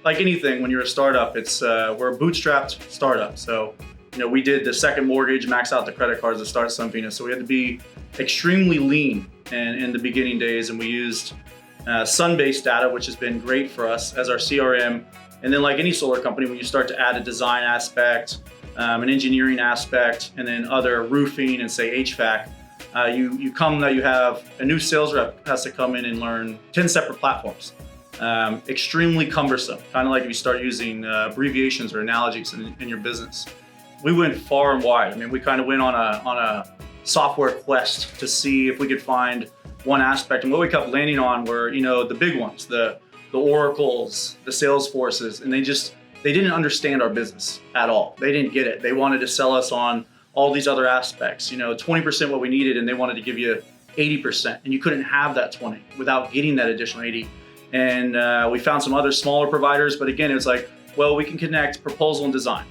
like anything, when you're a startup, it's we're a bootstrapped startup. So, we did the second mortgage, max out the credit cards to start something. So we had to be extremely lean in the beginning days, and we used sun-based data, which has been great for us as our CRM. And then, like any solar company, when you start to add a design aspect, an engineering aspect, and then other roofing and say HVAC, you have a new sales rep has to come in and learn 10 separate platforms. Extremely cumbersome, kind of like if you start using abbreviations or analogies in your business. We went far and wide. I mean, we kind of went on a software quest to see if we could find one aspect. And what we kept landing on were, the big ones, the Oracles, the Salesforces, and they didn't understand our business at all. They didn't get it. They wanted to sell us on all these other aspects, 20% what we needed, and they wanted to give you 80%. And you couldn't have that 20 without getting that additional 80. And we found some other smaller providers, but again, it was like, well, we can connect proposal and design.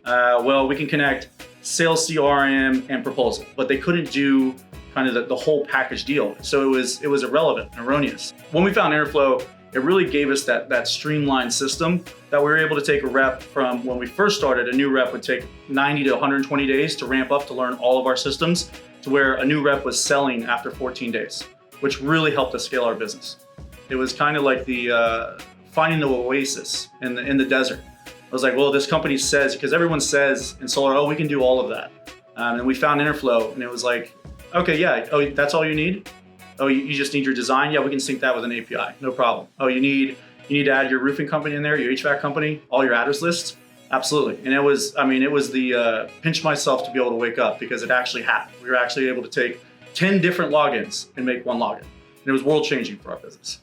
We can connect sales CRM and proposal, but they couldn't do kind of the whole package deal. So it was irrelevant and erroneous. When we found Enerflo, it really gave us that streamlined system that we were able to take a rep from when we first started. A new rep would take 90 to 120 days to ramp up to learn all of our systems, to where a new rep was selling after 14 days, which really helped us scale our business. It was kind of like the finding the oasis in the desert. I was like, well, this company says, because everyone says in solar, oh, we can do all of that. And we found Enerflo, and it was like, okay, yeah, oh, that's all you need? Oh, you just need your design? Yeah, we can sync that with an API, no problem. Oh, you need to add your roofing company in there, your HVAC company, all your address lists? Absolutely. And it was the pinch myself to be able to wake up, because it actually happened. We were actually able to take 10 different logins and make one login. And it was world changing for our business.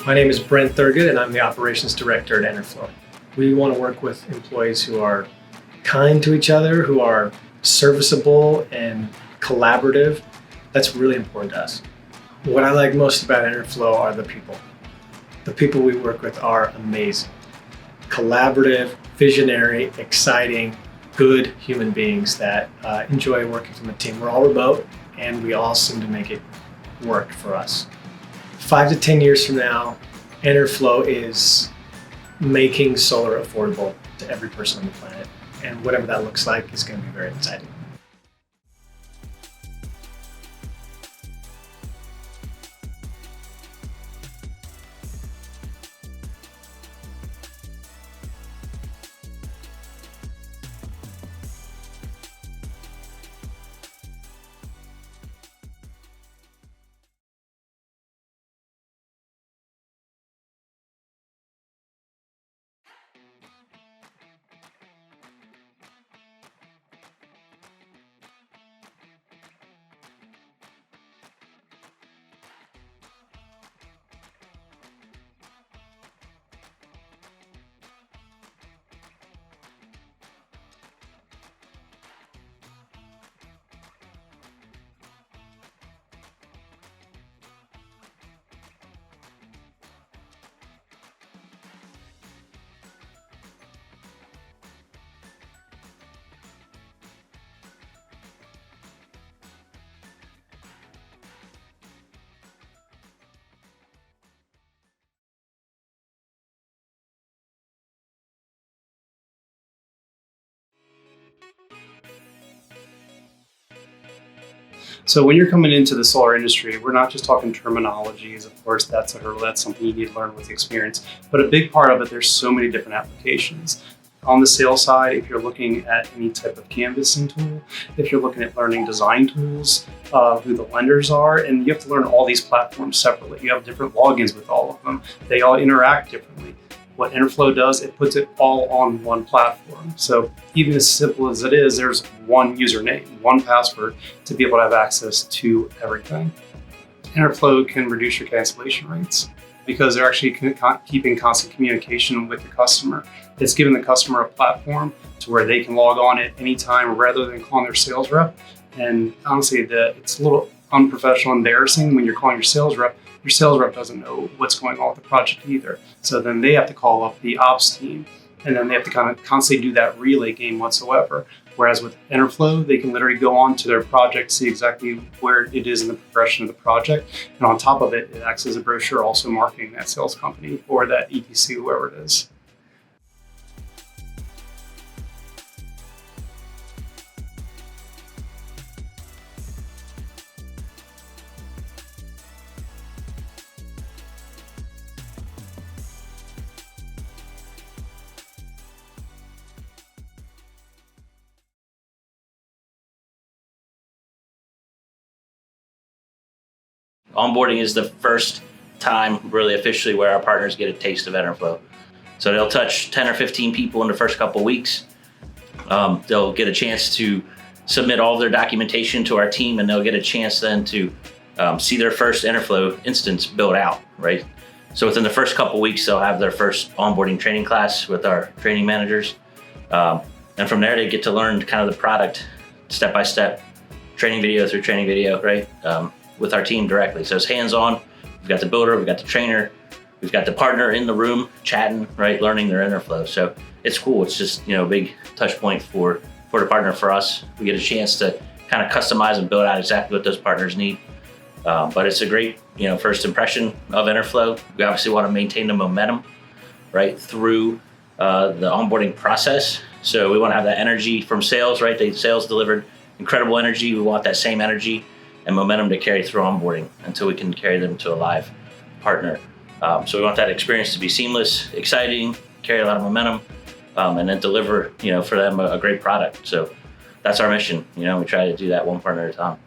My name is Brent Thurgood, and I'm the Operations Director at Enerflo. We want to work with employees who are kind to each other, who are serviceable and collaborative. That's really important to us. What I like most about Enerflo are the people. The people we work with are amazing. Collaborative, visionary, exciting, good human beings that enjoy working from a team. We're all remote, and we all seem to make it work for us. 5 to 10 years from now, Enerflo is making solar affordable to every person on the planet. And whatever that looks like is going to be very exciting. So when you're coming into the solar industry, we're not just talking terminologies. Of course, that's a hurdle. That's something you need to learn with experience. But a big part of it, there's so many different applications. On the sales side, if you're looking at any type of canvassing tool, if you're looking at learning design tools, who the lenders are, and you have to learn all these platforms separately. You have different logins with all of them. They all interact differently. What Enerflo does, it puts it all on one platform. So even as simple as it is, there's one username, one password to be able to have access to everything. Enerflo can reduce your cancellation rates because they're actually keeping constant communication with the customer. It's giving the customer a platform to where they can log on at any time rather than calling their sales rep. And honestly, it's a little unprofessional, embarrassing when you're calling your sales rep doesn't know what's going on with the project either. So then they have to call up the ops team, and then they have to kind of constantly do that relay game whatsoever. Whereas with Enerflo, they can literally go on to their project, see exactly where it is in the progression of the project. And on top of it, it acts as a brochure also marketing that sales company or that EPC, whoever it is. Onboarding is the first time really officially where our partners get a taste of Enerflo. So they'll touch 10 or 15 people in the first couple of weeks. They'll get a chance to submit all of their documentation to our team, and they'll get a chance then to see their first Enerflo instance built out, right? So within the first couple of weeks, they'll have their first onboarding training class with our training managers. And from there, they get to learn kind of the product step by step, training video through training video, right? With our team directly. So it's hands-on. We've got the builder, we've got the trainer, we've got the partner in the room chatting, right? Learning their Enerflo. So it's cool. It's just, a big touch point for the partner, for us. We get a chance to kind of customize and build out exactly what those partners need. But it's a great, first impression of Enerflo. We obviously want to maintain the momentum, right? Through the onboarding process. So we want to have that energy from sales, right? The sales delivered incredible energy. We want that same energy and momentum to carry through onboarding until we can carry them to a live partner. So we want that experience to be seamless, exciting, carry a lot of momentum, and then deliver, for them a great product. So that's our mission. We try to do that one partner at a time.